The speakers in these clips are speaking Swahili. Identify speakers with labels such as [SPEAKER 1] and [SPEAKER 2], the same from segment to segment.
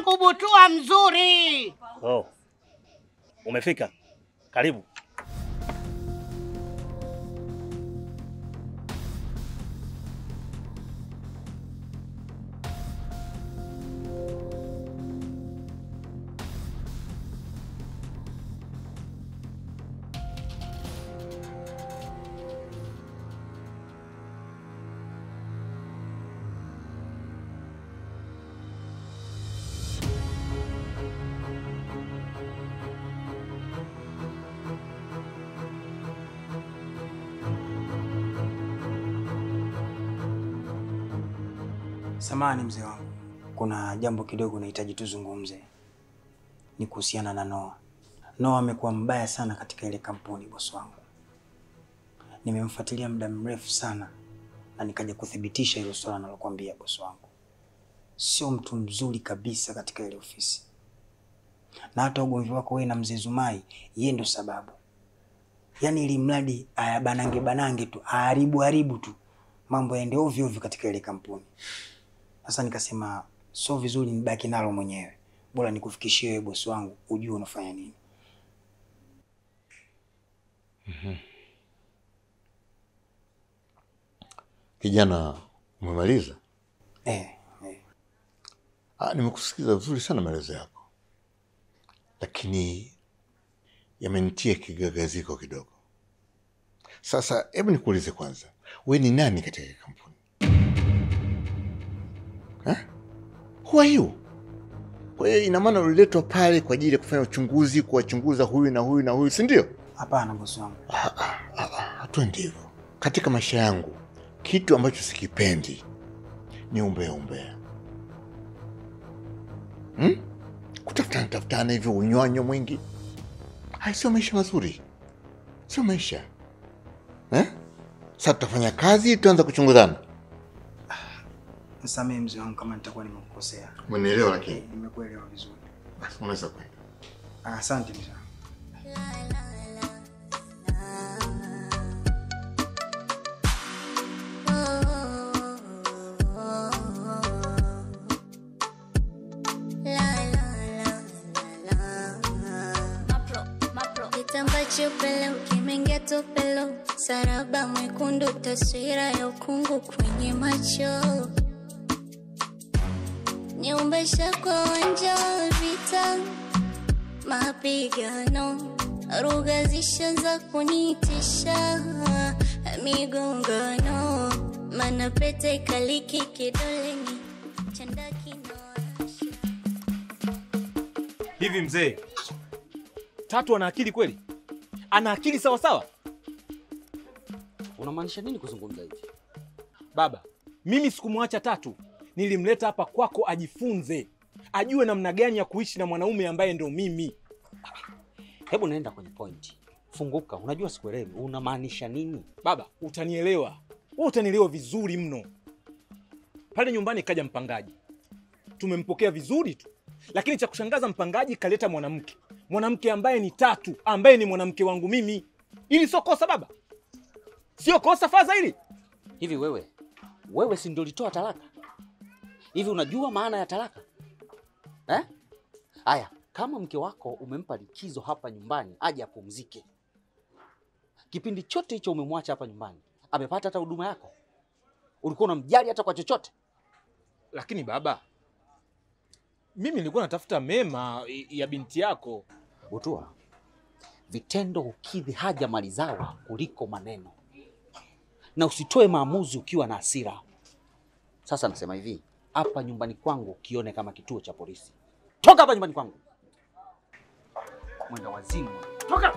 [SPEAKER 1] wangu Butua mzuri.
[SPEAKER 2] Oh. Umefika. Karibu.
[SPEAKER 3] Samahani mzee wangu. Kuna jambo kidogo nahitaji tuzungumze. Ni kuhusiana na Noah. Noah amekuwa mbaya sana katika ile kampuni bosi wangu. Nimemfuatilia muda mrefu sana na nikaja kuthibitisha hilo swala nalokuambia bosi wangu. Sio mtu mzuri kabisa katika ile ofisi. Na hata ugomvi wako wewe na mzee Zumai, yeye ndo sababu. Yaani ili mradi banange tu, haribu tu. Mambo yaende ovyo ovyo katika ile kampuni. Sasa nikasema sio vizuri nibaki nalo mwenyewe. Bora nikufikishie wewe bosi wangu ujue unafanya nini.
[SPEAKER 4] Kijana, umemaliza?
[SPEAKER 3] Eh.
[SPEAKER 4] Nimekusikiza vizuri sana maelezo yako. Lakini yamenitia kigagaziko kidogo. Sasa hebu nikuulize kwanza. Wewe ni nani katika kampuni? Who are you? Kwa hiyo ina maana uliletwa pale kwa ajili ya kufanya uchunguzi, kuwachunguza huyu na huyu na huyu, si ndio?
[SPEAKER 3] Hapana bosi wangu.
[SPEAKER 4] Hatuendi hivyo. Katika maisha yangu, kitu ambacho sikipendi ni umbea. Kutafutana hivyo unywanyo mwingi. Sio maisha mazuri. Sio maisha. Sasa tutafanya kazi, tuanze kuchunguzana.
[SPEAKER 3] Nisamehe mzee wangu kama nitakuwa nimekukosea.
[SPEAKER 4] Umenielewa lakini?
[SPEAKER 3] Nimekuelewa vizuri.
[SPEAKER 4] Basi unaweza kwenda.
[SPEAKER 3] Asante mzee wangu.
[SPEAKER 5] Pelo saraba mwekundu, taswira ya ukungu kwenye macho, nyumbesha kwa uwanja wa vita, mapigano, lugha zishaanza kunitisha, migongano, mana pete kaliki kidoleni, chanda kinoasha.
[SPEAKER 6] Hivi mzee, Tatu ana akili kweli? Ana akili sawa sawa?
[SPEAKER 7] Unamaanisha nini kuzungumza hivi?
[SPEAKER 6] Baba, mimi sikumwacha Tatu. Nilimleta hapa kwako ajifunze. Ajue namna gani ya kuishi na mwanaume ambaye ndo mimi.
[SPEAKER 7] Hebu naenda kwenye point. Funguka, unajua sikuelewi. Unamaanisha nini?
[SPEAKER 6] Baba, utanielewa. Wewe utanielewa vizuri mno. Pale nyumbani kaja mpangaji. Tumempokea vizuri tu. Lakini cha kushangaza mpangaji kaleta mwanamke. Mwanamke ambaye ni Tatu, ambaye ni mwanamke wangu mimi. Ili sio kosa baba? Sio kosa faza hili?
[SPEAKER 7] Hivi wewe si ndio ulitoa talaka? Hivi unajua maana ya talaka? Haya, kama mke wako umempa likizo hapa nyumbani aje apumzike. Kipindi chote hicho umemwacha hapa nyumbani, amepata hata huduma yako? Ulikuwa unamjali hata kwa chochote?
[SPEAKER 6] Lakini baba, mimi nilikuwa natafuta mema ya binti yako.
[SPEAKER 7] Butua, vitendo hukidhi haja mali zao kuliko maneno. Na usitoe maamuzi ukiwa na hasira. Sasa nasema hivi, hapa nyumbani kwangu kione kama kituo cha polisi. Toka hapa nyumbani kwangu. Mwenda wazimu. Toka!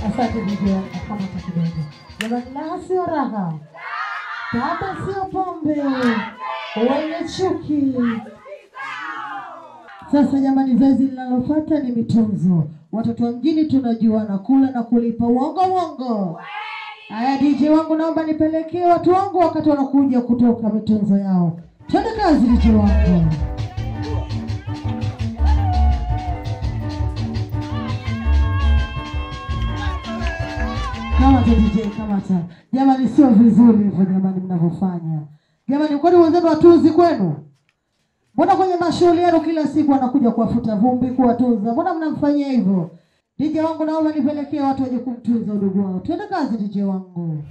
[SPEAKER 8] Asante DJ kama kidogo. Jamani, raha sio raha. Baba sio pombe. Wenye chuki. Sasa jamani, zoezi linalofuata ni mitunzo. Watoto wa mjini tunajua na kula na kulipa uongo. Haya DJ wangu, naomba nipelekee watu wangu wakati wanakuja kutoka mitunzo yao. Twende kazi DJ wangu. Kamata DJ, kamata. Jamani, sio vizuri hivyo jamani mnavyofanya. Jamani, kwani wenzenu watuzi kwenu? Mbona kwenye mashughuli yenu kila siku wanakuja kuwafuta vumbi, kuwatuza? Mbona mnamfanyia hivyo? DJ wangu, naomba nipelekee watu waje kumtuza udugu wao. Twende kazi DJ wangu.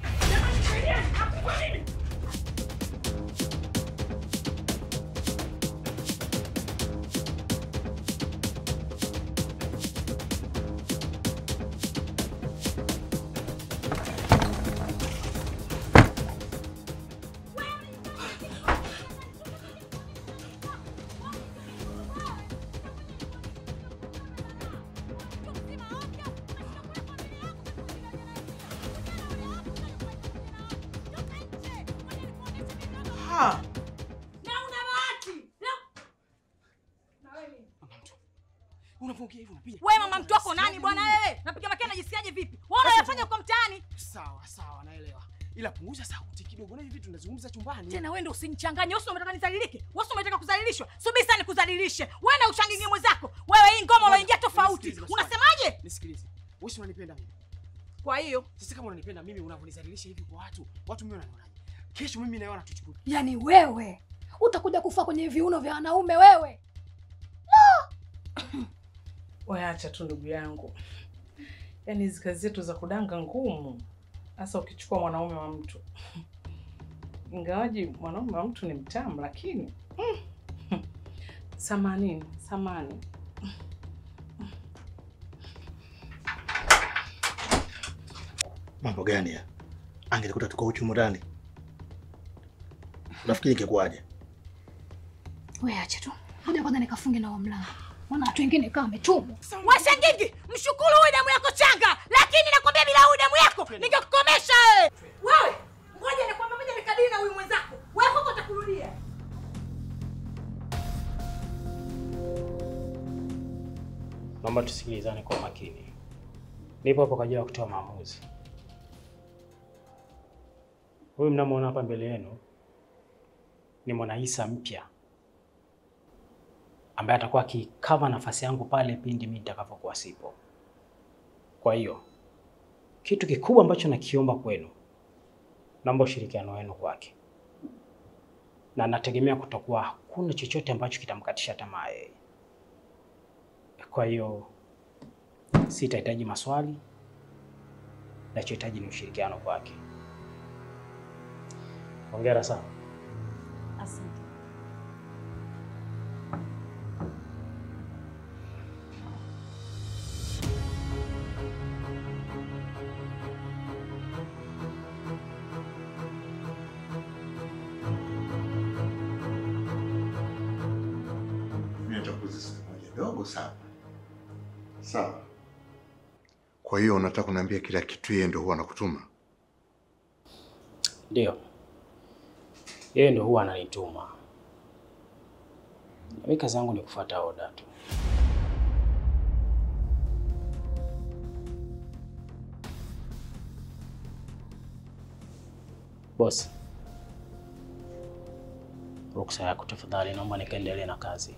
[SPEAKER 6] Unafungia hivyo unapiga.
[SPEAKER 1] Wewe mama mtu wako nani bwana wewe? Napiga makena najisikiaje vipi? Wewe unayafanya kwa mtaani?
[SPEAKER 6] Sawa naelewa. Ila punguza sauti kidogo na hivi vitu tunazungumza chumbani.
[SPEAKER 1] Tena wewe ndio usinichanganye. Wewe unataka nizalilike? Wewe unataka kudhalilishwa? Subiri sana nikudhalilishe. Wewe na uchangingie mwenzako. Wewe hii ngoma unaingia tofauti. Unasemaje?
[SPEAKER 6] Nisikilize. Wewe unanipenda mimi.
[SPEAKER 1] Kwa hiyo,
[SPEAKER 6] sisi kama unanipenda mimi unavyonizalilisha hivi kwa watu mimi wananionaje? Kesho mimi na wewe natuchukua.
[SPEAKER 9] Yaani wewe utakuja kufa kwenye viuno vya wanaume wewe.
[SPEAKER 10] Wewe acha tu ndugu yangu. Yaani hizo kazi zetu za kudanga ngumu. Hasa ukichukua mwanaume wa mtu. Ingawaji mwanaume wa mtu ni mtamu lakini samani.
[SPEAKER 2] Mambo gani ya? Angelikuta tuko uchumu ndani. Unafikiri ingekuwaje?
[SPEAKER 9] Wewe acha tu. Ngoja kwanza nikafunge na mlango. Maana watu wengine kama wametumwa.
[SPEAKER 1] Washangigi, mshukuru huyu damu yako changa, lakini nakwambia bila huyu damu yako ningekukomesha wewe. Wewe, ngoja nikwambie mmoja nikadili na huyu mwenzako. Wewe huko utakurudia.
[SPEAKER 11] Naomba tusikilizane kwa makini. Nipo hapo kwa ajili ya kutoa maamuzi. Huyu mnamuona hapa mbele yenu ni Mwanaisa mpya ambaye atakuwa akikava nafasi yangu pale pindi mimi nitakapokuwa sipo. Kwa hiyo kitu kikubwa ambacho nakiomba kwenu, naomba ushirikiano wenu kwake. Na nategemea kutokuwa hakuna chochote ambacho kitamkatisha tamaa yeye. Kwa hiyo sitahitaji maswali, nachohitaji ni ushirikiano kwake. Hongera sana.
[SPEAKER 1] Asante.
[SPEAKER 4] Dogo sana. Sawa. Kwa hiyo unataka kuniambia kila kitu yeye ndio huwa anakutuma?
[SPEAKER 11] Ndio. Yeye ndio huwa ananituma. Mimi kazi yangu ni kufuata oda tu. Boss. Ruksa yako tafadhali, naomba nikaendelee na kazi.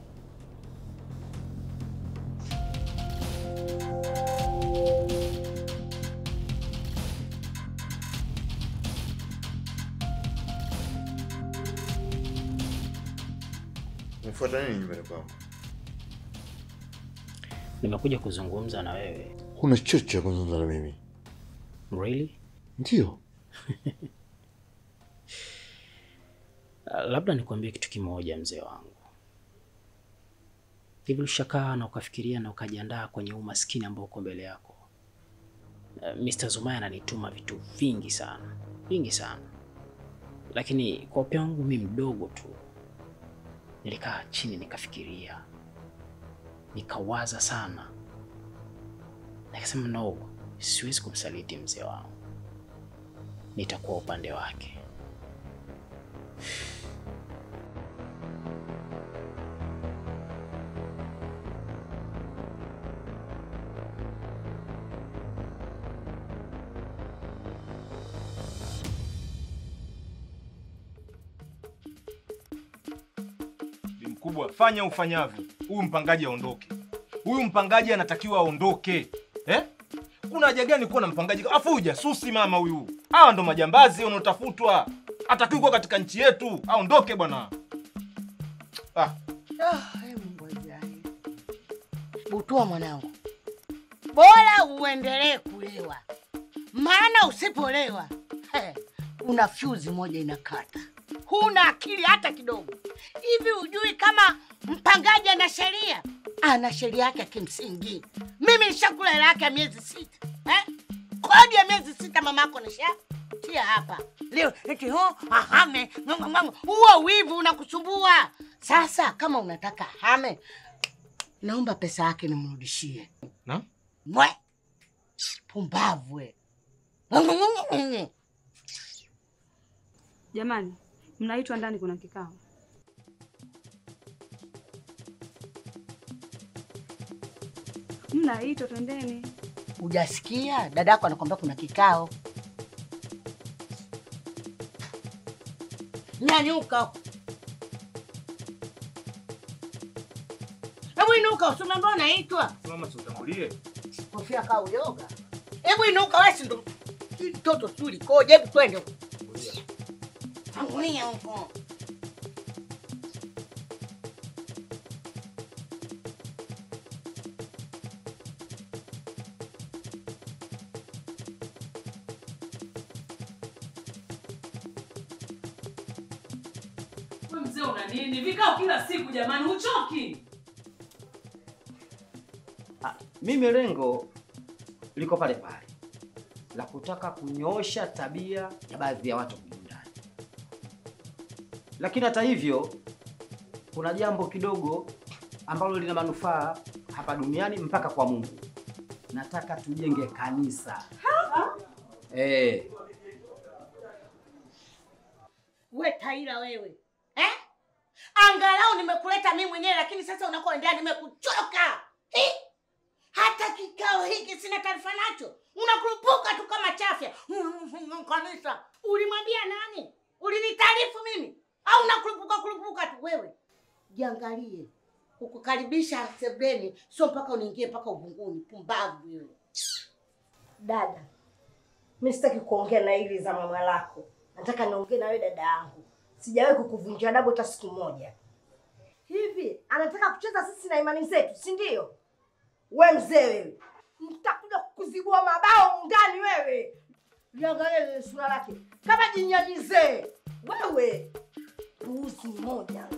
[SPEAKER 4] Unafuata nini nyumbani kwangu?
[SPEAKER 11] Nimekuja kuzungumza na wewe.
[SPEAKER 4] Huna chochote cha kuzungumza na mimi?
[SPEAKER 11] Really?
[SPEAKER 4] Ndio.
[SPEAKER 11] Labda nikwambie kitu kimoja mzee wangu. Hivi ushakaa na ukafikiria na ukajiandaa kwenye umaskini ambao uko mbele yako? Mr. Zumaya ananituma vitu vingi sana. Vingi sana. Lakini kwa upande wangu mimi mdogo tu. Nilikaa chini nikafikiria. Nikawaza sana. Nikasema no. siwezi kumsaliti mzee wangu, nitakuwa upande wake.
[SPEAKER 6] Mkubwa, fanya ufanyavyo. Huyu mpangaji aondoke. Huyu mpangaji anatakiwa aondoke. Kuna haja gani kuwa na mpangaji? Afu hujasusi mama huyu. Hawa ndo majambazi wanaotafutwa. Atakiwa kuwa katika nchi yetu. Aondoke bwana.
[SPEAKER 12] Mungu ajaye. Butua mwanangu. Bora uendelee kulewa. Maana usipolewa, una fuse moja inakata. Huna akili hata kidogo. Hivi hujui kama mpangaji ana sheria? Ana sheria yake kimsingi. Mimi nishakula hela yake ya miezi 6. Kodi ya miezi 6 mamako nishatia hapa. Leo eti ahame. Huo wivu unakusumbua. Sasa kama unataka hame, naomba pesa yake nimrudishie.
[SPEAKER 6] Na?
[SPEAKER 12] Mwe. Pumbavu we.
[SPEAKER 13] Jamani, mnaitwa ndani, kuna kikao. Mnaitwa, twendeni.
[SPEAKER 12] Hujasikia? Dadako anakuambia kuna kikao. Nyanyuka. Hebu inuka, usiambie unaitwa.
[SPEAKER 6] Mama tutambulie.
[SPEAKER 12] Kofia kaa uyoga. Hebu inuka wewe, ndo mtoto tuli koje, hebu twende. Tangulia huko.
[SPEAKER 10] Wewe mzee una nini? Vikao kila siku jamani, huchoki?
[SPEAKER 14] Mimi lengo liko pale pale la kutaka kunyoosha tabia ya baadhi ya watu ndani. Lakini hata hivyo kuna jambo kidogo ambalo lina manufaa hapa duniani mpaka kwa Mungu. Nataka tujenge kanisa.
[SPEAKER 12] We Taira wewe. Angalau nimekuleta mimi mwenyewe, lakini sasa unakoendea nimekuchoka. Hata kikao hiki sina taarifa nacho. Unakurupuka tu kama chafya. Kanisa. Ulimwambia nani? Ulinitaarifu mimi? Au unakurupuka tu wewe? Jiangalie. Kukukaribisha sebeni sio mpaka uniingie mpaka ubunguni. Pumbavu wewe.
[SPEAKER 15] Dada, mimi sitaki kuongea na hili za mama lako. Nataka niongee na wewe dada yangu. Sijawahi kukuvunjia adabu hata siku moja. Hivi anataka kucheza sisi na imani zetu, si ndio? Wewe mzee wewe, nitakuja kukuzibua mabao ndani wewe. Liangalie sura lake kama jinyanyizee. Wewe puuzi moja.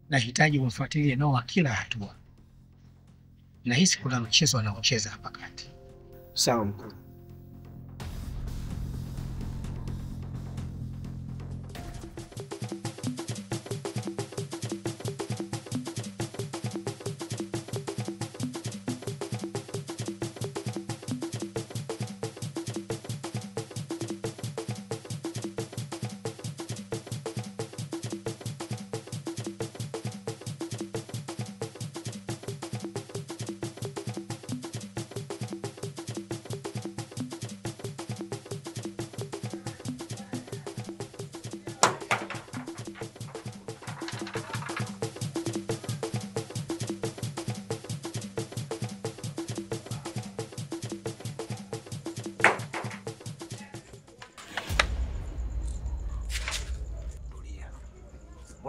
[SPEAKER 16] Nahitaji kumfuatilia Noah kila hatua. Nahisi kuna mchezo anaocheza hapa kati.
[SPEAKER 3] Sawa mkuu.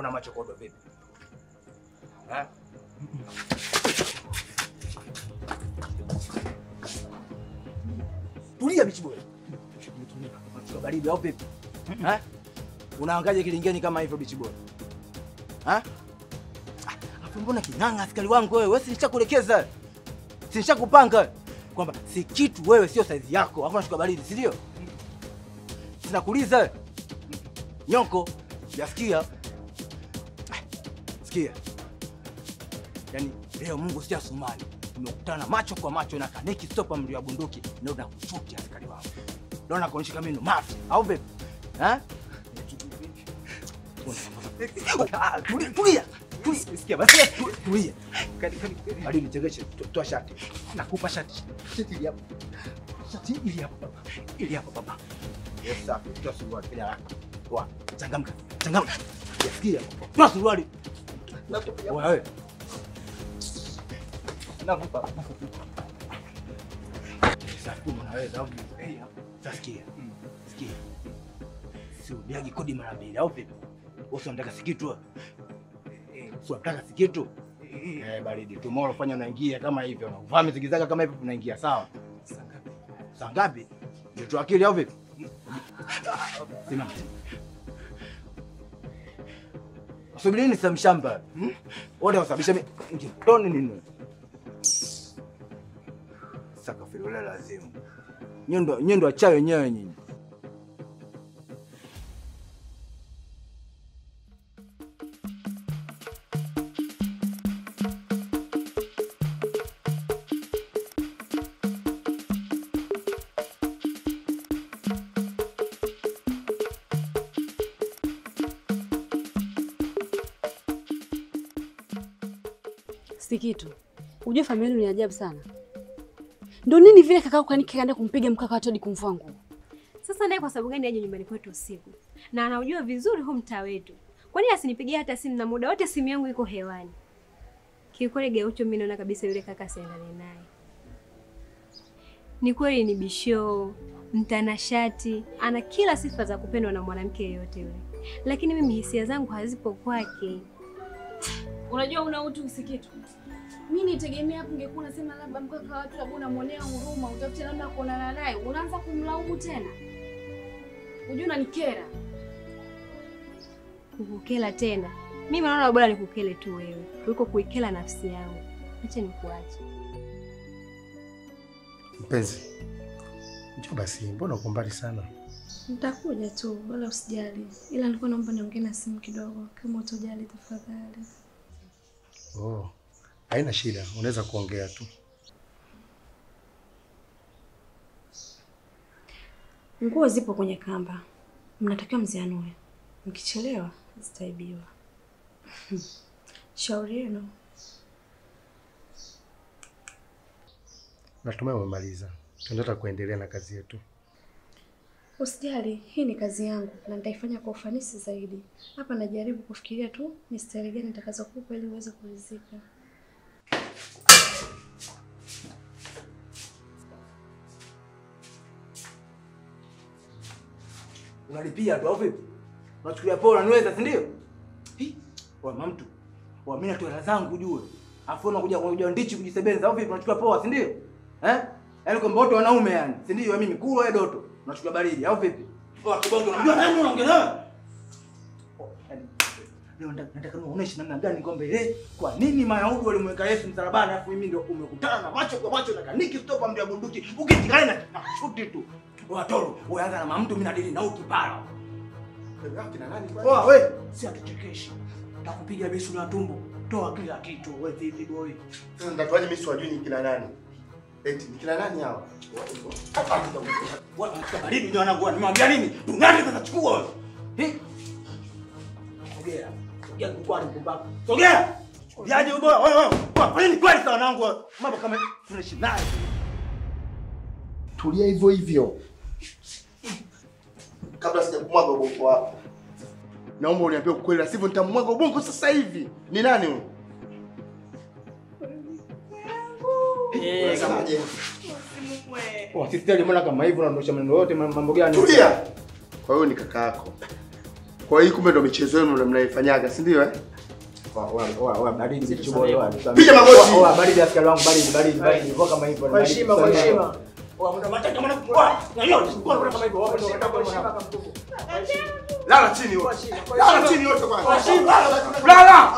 [SPEAKER 17] una machokodo vipi? Eh? Tulia bichi boy. Unachukua baridi au vipi? Eh? Unaangaje kilingeni kama hivyo bichi boy? Eh? Afu mbona kinanga askari wangu wewe? Wewe si nishakuelekeza. Si nishakupanga kwamba si kitu wewe sio size yako. Afu unachukua baridi, si ndio? Sinakuuliza. Nyoko, yasikia? Sikia. Yaani leo Mungu si asumani. Tumekutana macho kwa macho na kaniki stopa mlio wa bunduki na unakuchukia askari wangu. Ndio nakuonyesha kama mimi mafi au vipi? Eh? Tulia. Sikia basi. Tulia. Hadi nichegeshe toa shati. Nakupa shati. Shati ili hapa. Shati ili hapa baba. Ili hapa baba. Yes sir. Toa suruali bila haraka. Toa. Changamka. Changamka. Sikia. Toa suruali. Wewe. Nakupa. Sasa unaweza au vipi? Sikia. Sikia. Sio biagi kodi mara mbili au vipi? Wewe unataka sikitu? Sio unataka sikitu? Baridi. Tomorrow fanya unaingia kama hivyo. Unavaa mizigizaga kama hivyo unaingia sawa? Saa ngapi? Ndio akili au vipi? Simama. Subirini sasa mshamba. Wote wasababisha mimi. Ndoni nini? Saka filola lazima. Nyendo achayo nyewe nyinyi.
[SPEAKER 13] Sikitu. Unajua familia yenu ni ajabu sana. Ndio nini vile kakao kaenda kumpiga mkaka watu hadi kumvua nguo?
[SPEAKER 18] Sasa naye kwa sababu gani aje nyumbani kwetu usiku? Na anaujua vizuri huu mtaa wetu. Kwa nini asinipigie hata simu na muda wote simu yangu iko hewani? Kiukweli Gaucho mimi naona kabisa yule kaka siendane naye. Ni kweli ni bisho, mtanashati, ana kila sifa za kupendwa na mwanamke yeyote yule. Lakini mimi hisia zangu hazipo kwake.
[SPEAKER 13] Unajua una utu Sikitu. Mimi nitegemea hapo ungekuwa unasema labda mkaka watu labda unamwonea huruma, utafute namna kuonana naye, unaanza kumlaumu tena. Unajua unanikera.
[SPEAKER 18] Kukukela tena. Mimi naona bora nikukele tu wewe kuliko kuikela nafsi yangu. Acha nikuache.
[SPEAKER 16] Mpenzi, njoo basi, mbona uko mbali sana?
[SPEAKER 13] Nitakuja tu, wala usijali. Ila nilikuwa naomba niongee na simu kidogo, kama utojali tafadhali.
[SPEAKER 16] Oh, haina shida, unaweza kuongea tu.
[SPEAKER 13] Nguo zipo kwenye kamba. Mnatakiwa mzianue. Mkichelewa zitaibiwa. Shauri yenu.
[SPEAKER 16] Natumai umemaliza. Tunataka kuendelea na kazi yetu.
[SPEAKER 13] Usijali, hii ni kazi yangu na nitaifanya kwa ufanisi zaidi. Hapa najaribu kufikiria tu ni staili gani nitakazokupa ili uweze kuridhika.
[SPEAKER 17] Unalipia tu au vipi? Unachukulia poa unaniweza, si ndio? Wewe mtu. Wewe mimi natoa hela zangu ujue. Afu unakuja ndichi kujisebenza au vipi? Unachukua poa, si ndio? Yaani kwa mboto wanaume yani. Si ndio mimi kula wewe doto. Unachukua baridi au vipi? Poa kibongo unamjua nani unaongea naye? Leo nataka unaonesha namna gani ngombe kwa nini Mayahudi walimweka Yesu msalabani afu mimi ndio umekutana na macho kwa macho na kaniki stopa mdia bunduki. Ukitikana na shuti tu. Watoro, uanza na mtu mimi nadili na ukipara. Kina nani kwani? Poa wewe, si atuchekeshi. Takupiga besu na tumbo. Toa kila kitu wewe vipi boy.
[SPEAKER 4] Sasa ndatuaje mimi siwajui ni kina nani? Eti ni kina nani hao?
[SPEAKER 17] Watu baridi ndio wanangu nimwambia nini? Tungani sasa chukua wewe. Sogea. Sogea kwa mpumbavu. Sogea. Yaje ubora wewe. Kwa nini kweli sana wanangu? Mambo kama tunaishi naye.
[SPEAKER 4] Tulia hivyo hivyo. Kabla sijakumwaga ubongo wako. Naomba uniambie ukweli, la sivyo nitamwaga ubongo sasa hivi. Ni nani huyo?
[SPEAKER 17] Kamaje. Sisi mbona kama hivyo unaondosha maneno yote mambo gani?
[SPEAKER 4] Tulia. Kwa hiyo ni kaka yako.
[SPEAKER 19] Kwa hiyo kumbe ndo michezo yenu mnaifanyaga, si ndio eh?
[SPEAKER 17] Baridi mchuboyo wapi?
[SPEAKER 19] Piga magoti.
[SPEAKER 17] Baridi askari wangu, baridi. Kwa kama hivyo.
[SPEAKER 16] Kwa heshima.
[SPEAKER 19] Lala chini wote. Lala chini wote kwanza.
[SPEAKER 16] Lala.